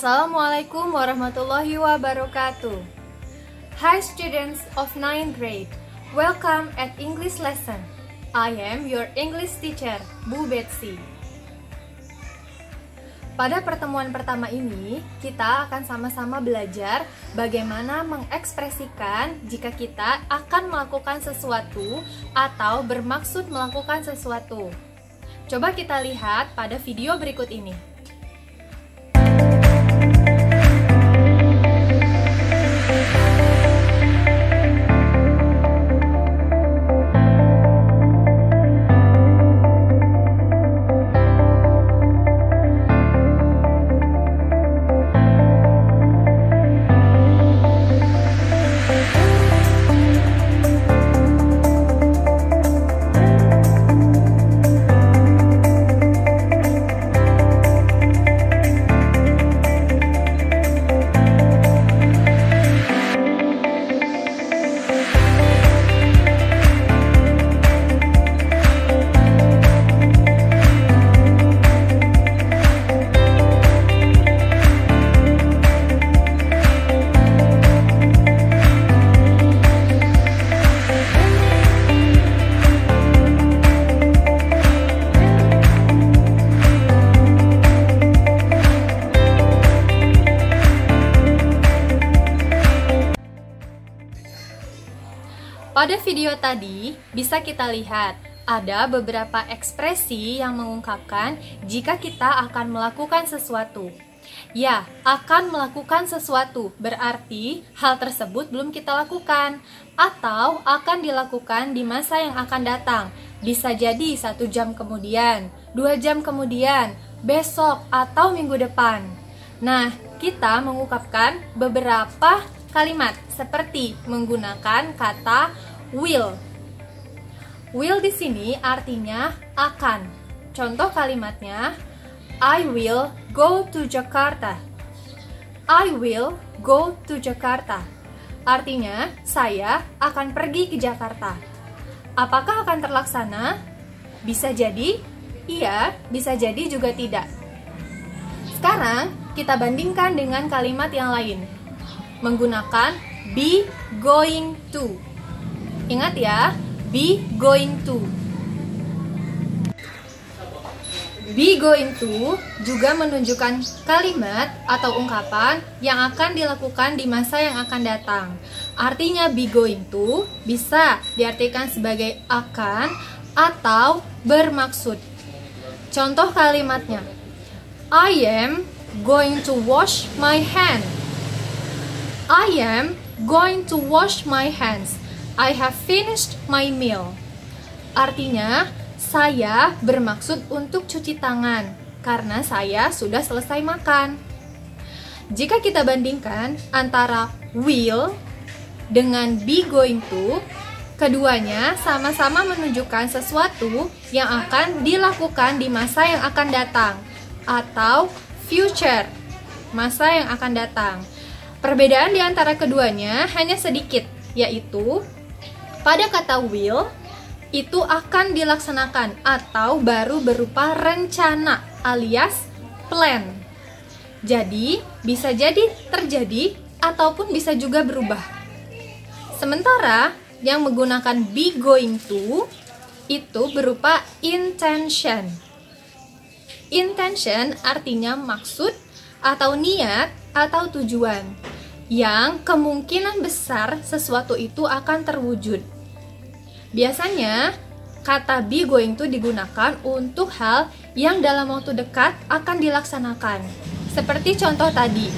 Assalamualaikum warahmatullahi wabarakatuh. Hi students of 9th grade, welcome at English lesson. I am your English teacher, Bu Betsy. Pada pertemuan pertama ini, kita akan sama-sama belajar bagaimana mengekspresikan jika kita akan melakukan sesuatu atau bermaksud melakukan sesuatu. Coba kita lihat pada video berikut ini. Pada video tadi, bisa kita lihat ada beberapa ekspresi yang mengungkapkan jika kita akan melakukan sesuatu. Ya, akan melakukan sesuatu berarti hal tersebut belum kita lakukan atau akan dilakukan di masa yang akan datang. Bisa jadi 1 jam kemudian, 2 jam kemudian, besok atau minggu depan. Nah, kita mengungkapkan beberapa kalimat seperti menggunakan kata will. Will di sini artinya akan. Contoh kalimatnya, I will go to Jakarta. I will go to Jakarta. Artinya, saya akan pergi ke Jakarta. Apakah akan terlaksana? Bisa jadi iya, bisa jadi juga tidak. Sekarang, kita bandingkan dengan kalimat yang lain. Menggunakan be going to. Ingat ya, be going to. Be going to juga menunjukkan kalimat atau ungkapan yang akan dilakukan di masa yang akan datang. Artinya be going to bisa diartikan sebagai akan atau bermaksud. Contoh kalimatnya, I am going to wash my hand. I am going to wash my hands. I have finished my meal. Artinya, saya bermaksud untuk cuci tangan karena saya sudah selesai makan. Jika kita bandingkan antara will dengan be going to, keduanya sama-sama menunjukkan sesuatu yang akan dilakukan di masa yang akan datang atau future, masa yang akan datang. Perbedaan di antara keduanya hanya sedikit, yaitu pada kata will, itu akan dilaksanakan atau baru berupa rencana alias plan. Jadi, bisa jadi terjadi ataupun bisa juga berubah. Sementara, yang menggunakan be going to, itu berupa intention. Intention artinya maksud atau niat atau tujuan, yang kemungkinan besar sesuatu itu akan terwujud. Biasanya, kata be going to digunakan untuk hal yang dalam waktu dekat akan dilaksanakan. Seperti contoh tadi,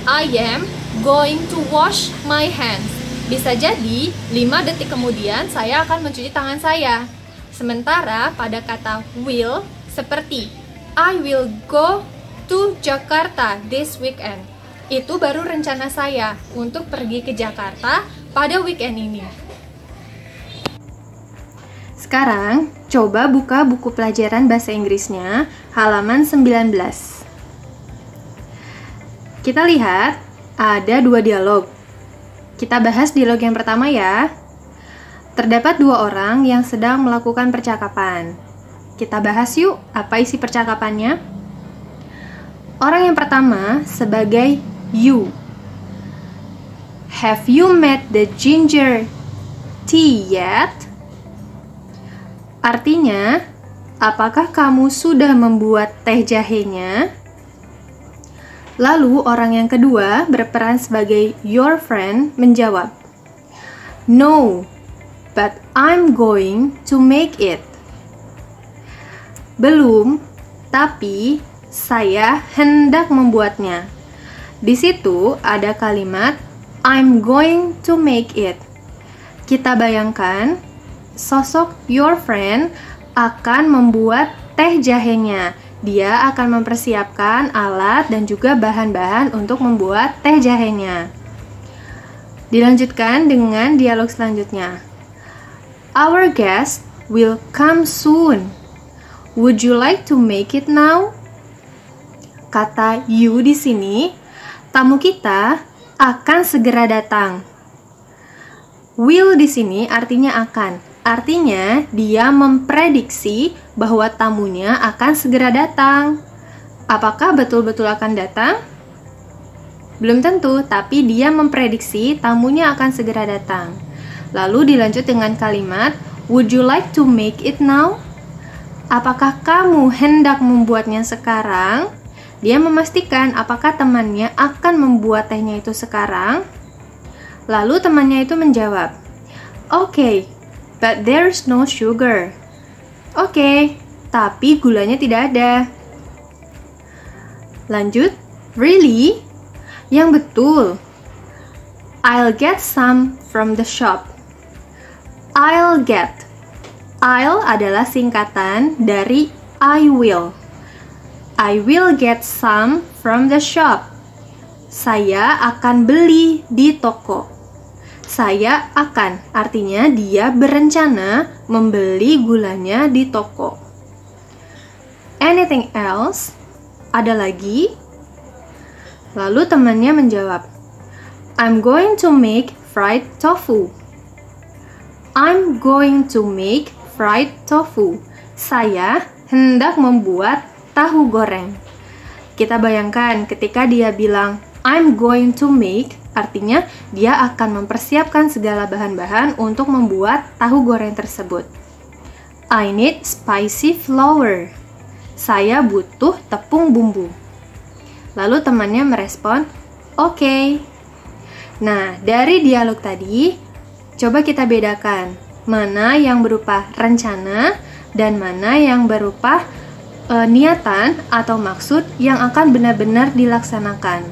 I am going to wash my hands. Bisa jadi 5 detik kemudian saya akan mencuci tangan saya. Sementara pada kata will, seperti I will go to Jakarta this weekend. Itu baru rencana saya untuk pergi ke Jakarta pada weekend ini. Sekarang, coba buka buku pelajaran bahasa Inggrisnya, halaman 19. Kita lihat, ada 2 dialog. Kita bahas dialog yang pertama ya. Terdapat 2 orang yang sedang melakukan percakapan. Kita bahas yuk, apa isi percakapannya? Orang yang pertama sebagai you. Have you made the ginger tea yet? Artinya, apakah kamu sudah membuat teh jahenya? Lalu orang yang kedua berperan sebagai your friend menjawab, no, but I'm going to make it. Belum, tapi saya hendak membuatnya. Di situ ada kalimat I'm going to make it. Kita bayangkan sosok your friend akan membuat teh jahenya. Dia akan mempersiapkan alat dan juga bahan-bahan untuk membuat teh jahenya. Dilanjutkan dengan dialog selanjutnya. Our guest will come soon. Would you like to make it now? Kata you di sini, tamu kita akan segera datang. Will di sini artinya akan. Artinya dia memprediksi bahwa tamunya akan segera datang. Apakah betul-betul akan datang? Belum tentu, tapi dia memprediksi tamunya akan segera datang. Lalu dilanjut dengan kalimat, would you like to make it now? Apakah kamu hendak membuatnya sekarang? Dia memastikan apakah temannya akan membuat tehnya itu sekarang. Lalu temannya itu menjawab, okay, but there's no sugar. Oke, tapi gulanya tidak ada. Lanjut, really? Yang betul. I'll get some from the shop. I'll get. I'll adalah singkatan dari I will. I will get some from the shop. Saya akan beli di toko. Saya akan, artinya dia berencana membeli gulanya di toko. Anything else? Ada lagi? Lalu temannya menjawab, I'm going to make fried tofu. I'm going to make fried tofu. Saya hendak membuat tahu goreng. Kita bayangkan ketika dia bilang I'm going to make, artinya dia akan mempersiapkan segala bahan-bahan untuk membuat tahu goreng tersebut. I need spicy flour. Saya butuh tepung bumbu. Lalu temannya merespon, okay. Nah, dari dialog tadi, coba kita bedakan mana yang berupa rencana dan mana yang berupa niatan atau maksud yang akan benar-benar dilaksanakan.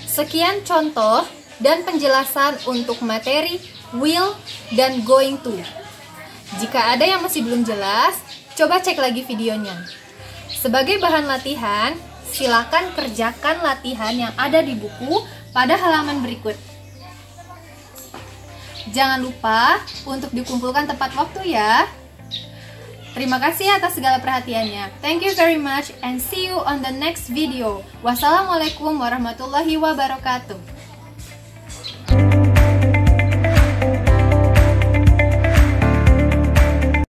Sekian contoh dan penjelasan untuk materi will dan going to. Jika ada yang masih belum jelas, coba cek lagi videonya. Sebagai bahan latihan, silakan kerjakan latihan yang ada di buku pada halaman berikut. Jangan lupa untuk dikumpulkan tepat waktu ya. Terima kasih atas segala perhatiannya. Thank you very much and see you on the next video. Wassalamualaikum warahmatullahi wabarakatuh.